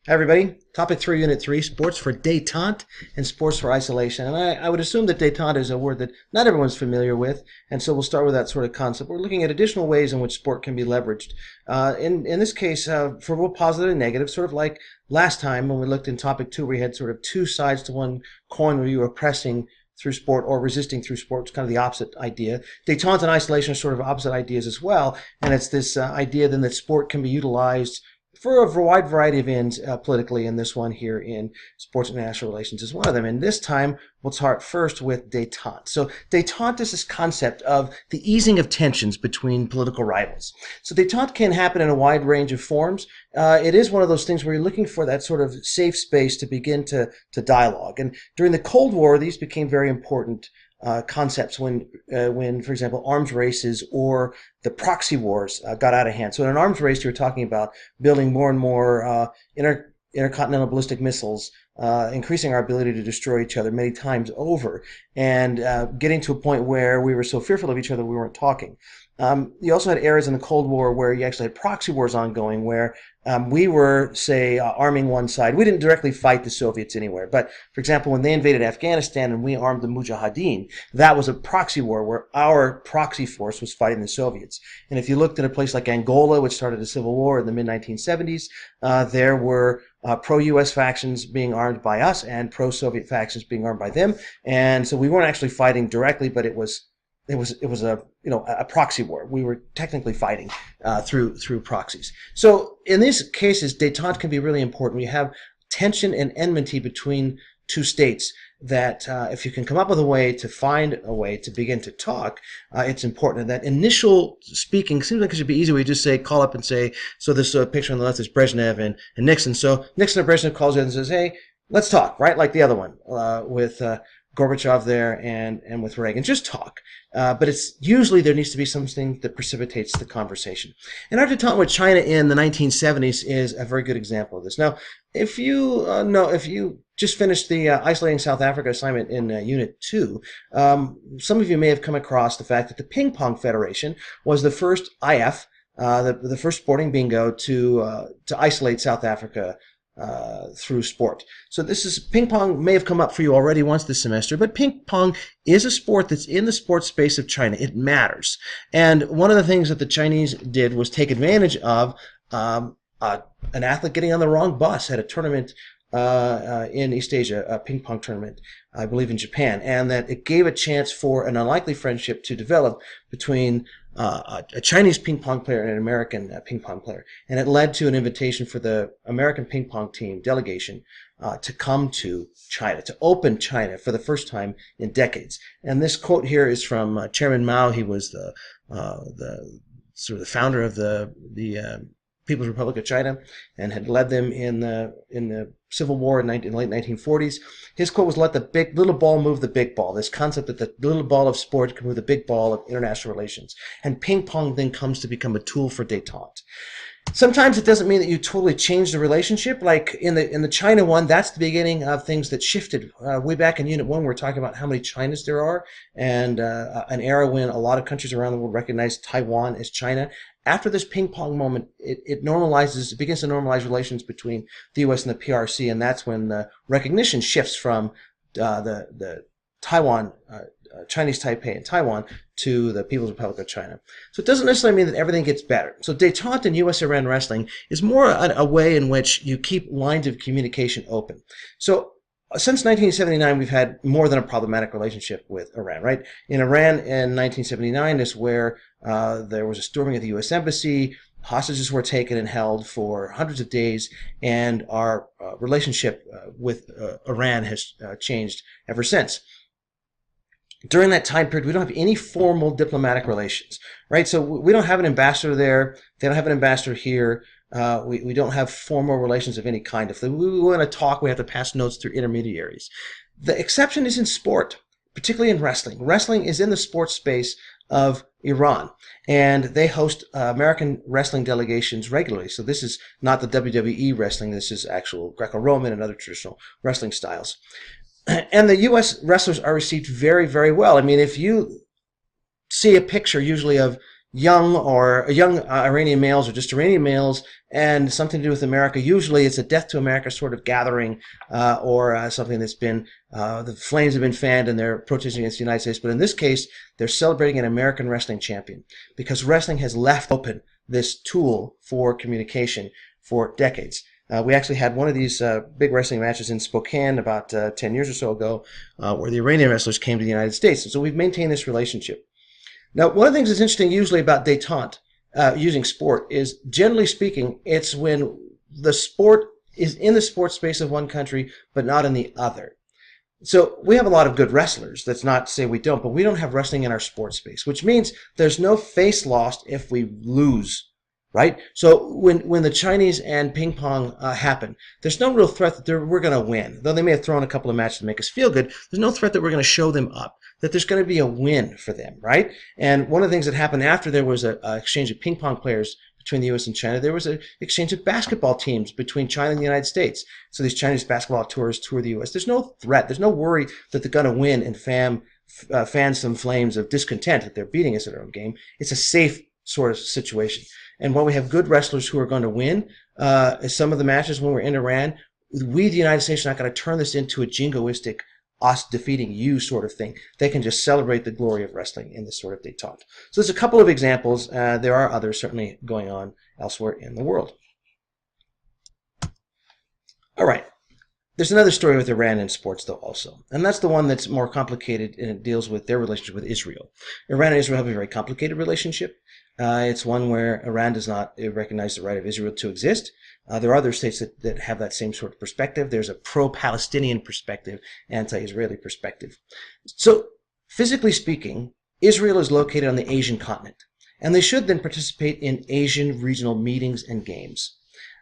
Hi everybody, topic 3, unit 3, sports for detente and sports for isolation. And I would assume that detente is a word that not everyone's familiar with, and so we'll start with that sort of concept. We're looking at additional ways in which sport can be leveraged. In this case, for both positive and negative, sort of like last time when we looked in topic 2, we had sort of two sides to one coin where you were pressing through sport or resisting through sport. It's kind of the opposite idea. Detente and isolation are sort of opposite ideas as well, and it's this idea then that sport can be utilized for a wide variety of ends politically, and this one here in sports and international relations is one of them. And this time, we'll start first with detente. So detente is this concept of the easing of tensions between political rivals. So detente can happen in a wide range of forms. It is one of those things where you're looking for that sort of safe space to begin to dialogue. And during the Cold War, these became very important concepts when, for example, arms races or the proxy wars got out of hand. So in an arms race, you're talking about building more and more intercontinental ballistic missiles, increasing our ability to destroy each other many times over, and getting to a point where we were so fearful of each other we weren't talking. You also had eras in the Cold War where you actually had proxy wars ongoing, where we were, say, arming one side. We didn't directly fight the Soviets anywhere, but for example, when they invaded Afghanistan and we armed the Mujahideen, that was a proxy war where our proxy force was fighting the Soviets. And if you looked at a place like Angola, which started a civil war in the mid-1970s, there were pro-U.S. factions being armed by us and pro-Soviet factions being armed by them. And so we weren't actually fighting directly, but it was a proxy war. We were technically fighting through proxies. So in these cases, detente can be really important. We have tension and enmity between two states that if you can come up with a way to find a way to begin to talk, it's important. And that initial speaking seems like it should be easy. We just say, call up and say, so this picture on the left is Brezhnev and Nixon. So Nixon or Brezhnev calls in and says, hey, let's talk, right? Like the other one with Gorbachev there and with Reagan. Just talk. But it's usually there needs to be something that precipitates the conversation. And our detente with China in the 1970s is a very good example of this. Now, if you just finished the Isolating South Africa assignment in Unit 2, some of you may have come across the fact that the Ping-pong Federation was the first IF, the first sporting bingo to isolate South Africa through sport. So ping pong may have come up for you already once this semester, but ping pong is a sport that's in the sports space of China. It matters. And one of the things that the Chinese did was take advantage of an athlete getting on the wrong bus at a tournament in East Asia, a ping pong tournament, I believe in Japan, and that it gave a chance for an unlikely friendship to develop between a Chinese ping pong player and an American ping pong player. And it led to an invitation for the American ping pong team delegation to come to China, to open China for the first time in decades. And this quote here is from Chairman Mao. He was the sort of the founder of the People's Republic of China and had led them in the Civil War in the late 1940s. His quote was, let the little ball move the big ball, this concept that the little ball of sport can move the big ball of international relations. And ping pong then comes to become a tool for detente. Sometimes it doesn't mean that you totally change the relationship. Like in the China one, that's the beginning of things that shifted. Way back in Unit 1, we were talking about how many Chinas there are, and an era when a lot of countries around the world recognize Taiwan as China. After this ping pong moment, it begins to normalize relations between the U.S. and the PRC, and that's when the recognition shifts from the Taiwan, Chinese Taipei and Taiwan to the People's Republic of China. So it doesn't necessarily mean that everything gets better. So detente in U.S.-Iran wrestling is more a way in which you keep lines of communication open. So since 1979, we've had more than a problematic relationship with Iran, right? In Iran in 1979 is where there was a storming of the U.S. Embassy, hostages were taken and held for hundreds of days, and our relationship with Iran has changed ever since. During that time period, we don't have any formal diplomatic relations, right? So we don't have an ambassador there. They don't have an ambassador here. We don't have formal relations of any kind. If we want to talk, we have to pass notes through intermediaries. The exception is in sport, particularly in wrestling. Wrestling is in the sports space of Iran, and they host American wrestling delegations regularly. So this is not the WWE wrestling. This is actual Greco-Roman and other traditional wrestling styles. And the U.S. wrestlers are received very, very well. I mean, if you see a picture usually of young Iranian males or just Iranian males and something to do with America. Usually it's a death to America sort of gathering or something that's been, the flames have been fanned and they're protesting against the United States. But in this case, they're celebrating an American wrestling champion because wrestling has left open this tool for communication for decades. We actually had one of these big wrestling matches in Spokane about 10 years or so ago where the Iranian wrestlers came to the United States. And so we've maintained this relationship. Now, one of the things that's interesting usually about detente, using sport, is generally speaking, it's when the sport is in the sports space of one country, but not in the other. So we have a lot of good wrestlers. That's not to say we don't, but we don't have wrestling in our sports space, which means there's no face lost if we lose, right? So when the Chinese and ping pong happen, there's no real threat that we're going to win. Though they may have thrown a couple of matches to make us feel good, there's no threat that we're going to show them up, that there's going to be a win for them, right? And one of the things that happened after there was an exchange of ping pong players between the U.S. and China, there was an exchange of basketball teams between China and the United States. So these Chinese basketball tours tour the U.S. There's no threat. There's no worry that they're going to win and fan some flames of discontent that they're beating us at our own game. It's a safe sort of situation. And while we have good wrestlers who are going to win, some of the matches when we're in Iran, we, the United States, are not going to turn this into a jingoistic us defeating you sort of thing. They can just celebrate the glory of wrestling in this sort of detente. So there's a couple of examples. There are others certainly going on elsewhere in the world. All right. There's another story with Iran in sports, though, also. And that's the one that's more complicated, and it deals with their relationship with Israel. Iran and Israel have a very complicated relationship. It's one where Iran does not recognize the right of Israel to exist. There are other states that have that same sort of perspective. There's a pro-Palestinian perspective, anti-Israeli perspective. So, physically speaking, Israel is located on the Asian continent, and they should then participate in Asian regional meetings and games.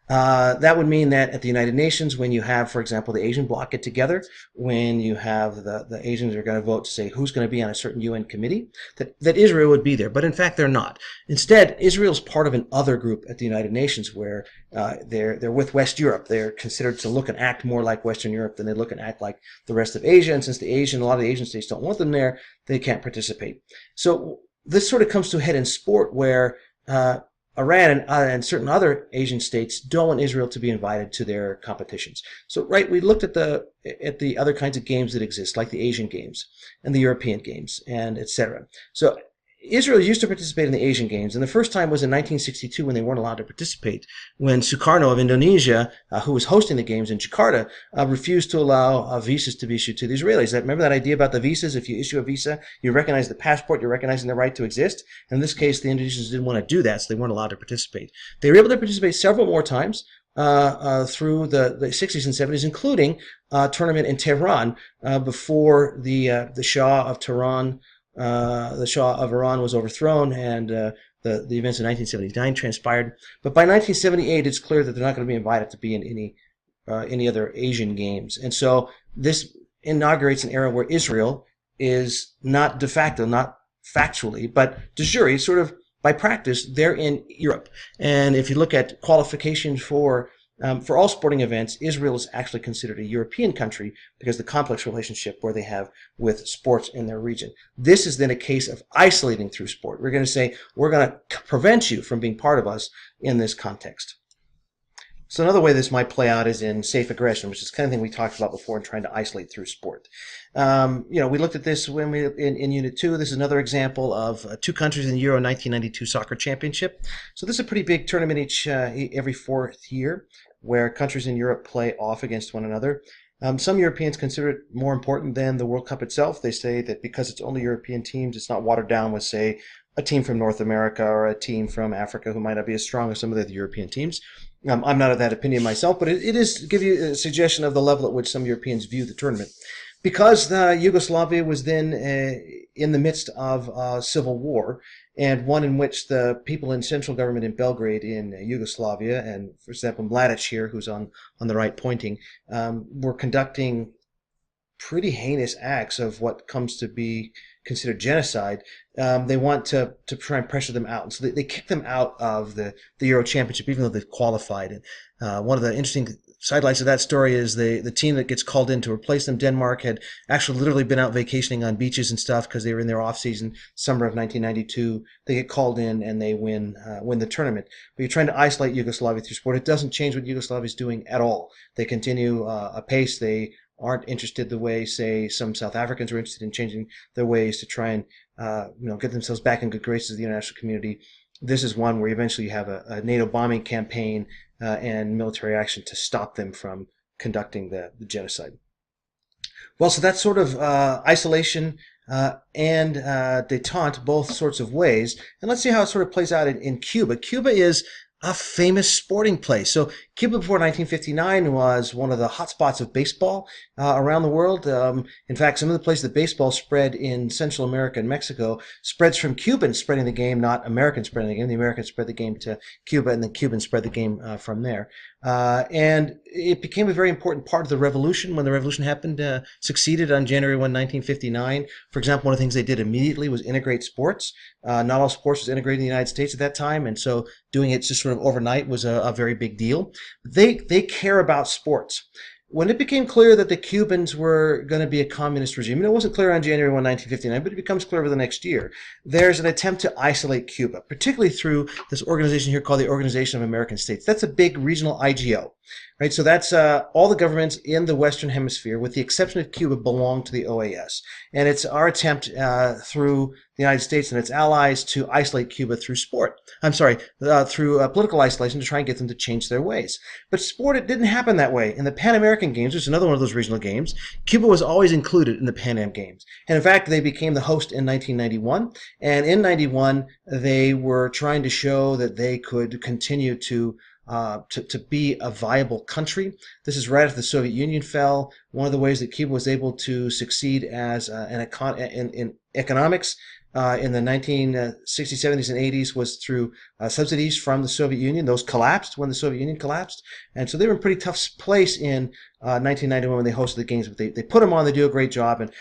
That would mean that at the United Nations, when you have, for example, the Asian bloc get together, when you have the Asians are going to vote to say who's going to be on a certain UN committee, that Israel would be there. But in fact, they're not. Instead, Israel's part of an other group at the United Nations where they're with West Europe. They're considered to look and act more like Western Europe than they look and act like the rest of Asia. And since a lot of the Asian states don't want them there, they can't participate. So this sort of comes to a head in sport where Iran and certain other Asian states don't want Israel to be invited to their competitions. So, right, we looked at the other kinds of games that exist, like the Asian Games and the European Games, and etc. So, Israel used to participate in the Asian Games, and the first time was in 1962 when they weren't allowed to participate, when Sukarno of Indonesia, who was hosting the Games in Jakarta, refused to allow visas to be issued to the Israelis. Remember that idea about the visas? If you issue a visa, you recognize the passport, you're recognizing the right to exist. In this case, the Indonesians didn't want to do that, so they weren't allowed to participate. They were able to participate several more times through the 60s and 70s, including a tournament in Tehran before the Shah of Tehran the Shah of Iran was overthrown and the events in 1979 transpired. But by 1978, it's clear that they're not going to be invited to be in any other Asian games. And so this inaugurates an era where Israel is not de facto, not factually, but de jure, sort of by practice, they're in Europe. And if you look at qualifications for all sporting events, Israel is actually considered a European country because of the complex relationship where they have with sports in their region. This is then a case of isolating through sport. We're going to say, we're going to prevent you from being part of us in this context. So another way this might play out is in safe aggression, which is the kind of thing we talked about before in trying to isolate through sport. We looked at this when in Unit 2. This is another example of two countries in the Euro 1992 soccer championship. So this is a pretty big tournament every fourth year where countries in Europe play off against one another. Some Europeans consider it more important than the World Cup itself. They say that because it's only European teams, it's not watered down with, say, a team from North America or a team from Africa who might not be as strong as some of the European teams. I'm not of that opinion myself, but it is to give you a suggestion of the level at which some Europeans view the tournament. Because Yugoslavia was then in the midst of a civil war, and one in which the people in central government in Belgrade in Yugoslavia, and for example Mladic here, who's on the right pointing, were conducting pretty heinous acts of what comes to be considered genocide. They want to try and pressure them out. And so they kick them out of the Euro Championship, even though they've qualified. And one of the interesting sidelights of that story is the team that gets called in to replace them, Denmark, had actually literally been out vacationing on beaches and stuff because they were in their off season, summer of 1992. They get called in and they win the tournament. But you're trying to isolate Yugoslavia through sport. It doesn't change what Yugoslavia is doing at all. They continue apace. They aren't interested the way, say, some South Africans were interested in changing their ways to try and get themselves back in good graces of the international community. This is one where eventually you have a NATO bombing campaign and military action to stop them from conducting the genocide. Well, so that's sort of isolation and detente, both sorts of ways. And let's see how it sort of plays out in Cuba. Cuba is a famous sporting place. So Cuba before 1959 was one of the hotspots of baseball around the world. In fact, some of the places that baseball spread in Central America and Mexico spreads from Cubans spreading the game, not Americans spreading the game. The Americans spread the game to Cuba, and the Cubans spread the game from there. And it became a very important part of the revolution. When the revolution happened, succeeded on January 1, 1959. For example, one of the things they did immediately was integrate sports. Not all sports was integrated in the United States at that time, and so doing it just sort of overnight was a very big deal. They care about sports. When it became clear that the Cubans were going to be a communist regime, and it wasn't clear on January 1, 1959, but it becomes clear over the next year, there's an attempt to isolate Cuba, particularly through this organization here called the Organization of American States. That's a big regional IGO, right? So that's all the governments in the Western Hemisphere, with the exception of Cuba, belong to the OAS. And it's our attempt through the United States and its allies to isolate Cuba through sport. Through political isolation to try and get them to change their ways. But sport, it didn't happen that way. In the Pan American Games, which is another one of those regional games, Cuba was always included in the Pan Am Games. And in fact, they became the host in 1991. And in 91, they were trying to show that they could continue to be a viable country. This is right after the Soviet Union fell. One of the ways that Cuba was able to succeed as in economics in the 1960s, 70s, and 80s was through subsidies from the Soviet Union. Those collapsed when the Soviet Union collapsed. And so they were in a pretty tough place in 1991 when they hosted the games. But they put them on, they do a great job, and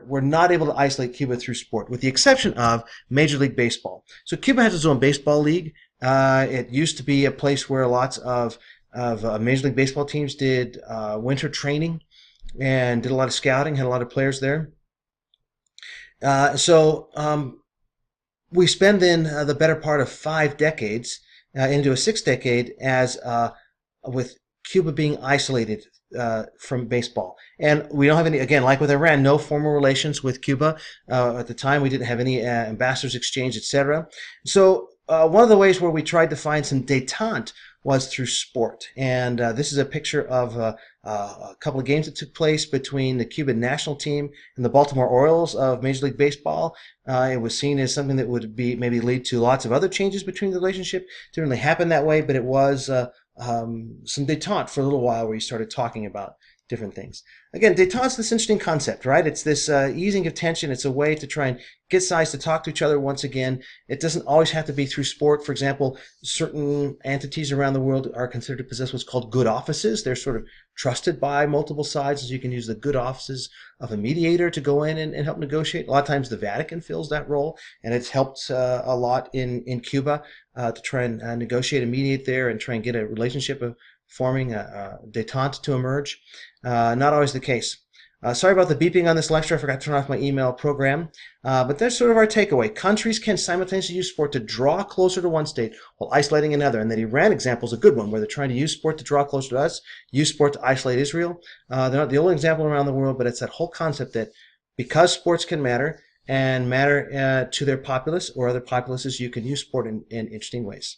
we're not able to isolate Cuba through sport, with the exception of Major League Baseball. So Cuba has its own baseball league. It used to be a place where lots of Major League Baseball teams did winter training and did a lot of scouting, had a lot of players there. We spend then the better part of 5 decades into a 6th decade as with Cuba being isolated from baseball. And we don't have any, again, like with Iran, no formal relations with Cuba. At the time, we didn't have any ambassadors exchange, etc. So one of the ways where we tried to find some detente was through sport. And this is a picture of a couple of games that took place between the Cuban national team and the Baltimore Orioles of Major League Baseball. It was seen as something that would be maybe lead to lots of other changes between the relationship. Didn't really happen that way, but it was some detente for a little while where you started talking about different things. Again, detente is this interesting concept, right? It's this easing of tension. It's a way to try and get sides to talk to each other once again. It doesn't always have to be through sport. For example, certain entities around the world are considered to possess what's called good offices. They're sort of trusted by multiple sides, so you can use the good offices of a mediator to go in and help negotiate. A lot of times the Vatican fills that role, and it's helped a lot in Cuba to try and negotiate and mediate there and try and get a relationship of forming a detente to emerge. Not always the case. Sorry about the beeping on this lecture. I forgot to turn off my email program. But that's sort of our takeaway. Countries can simultaneously use sport to draw closer to one state while isolating another. And that Iran example is a good one, where they're trying to use sport to draw closer to us, use sport to isolate Israel. They're not the only example around the world, but it's that whole concept that because sports can matter and matter to their populace or other populaces, you can use sport in interesting ways.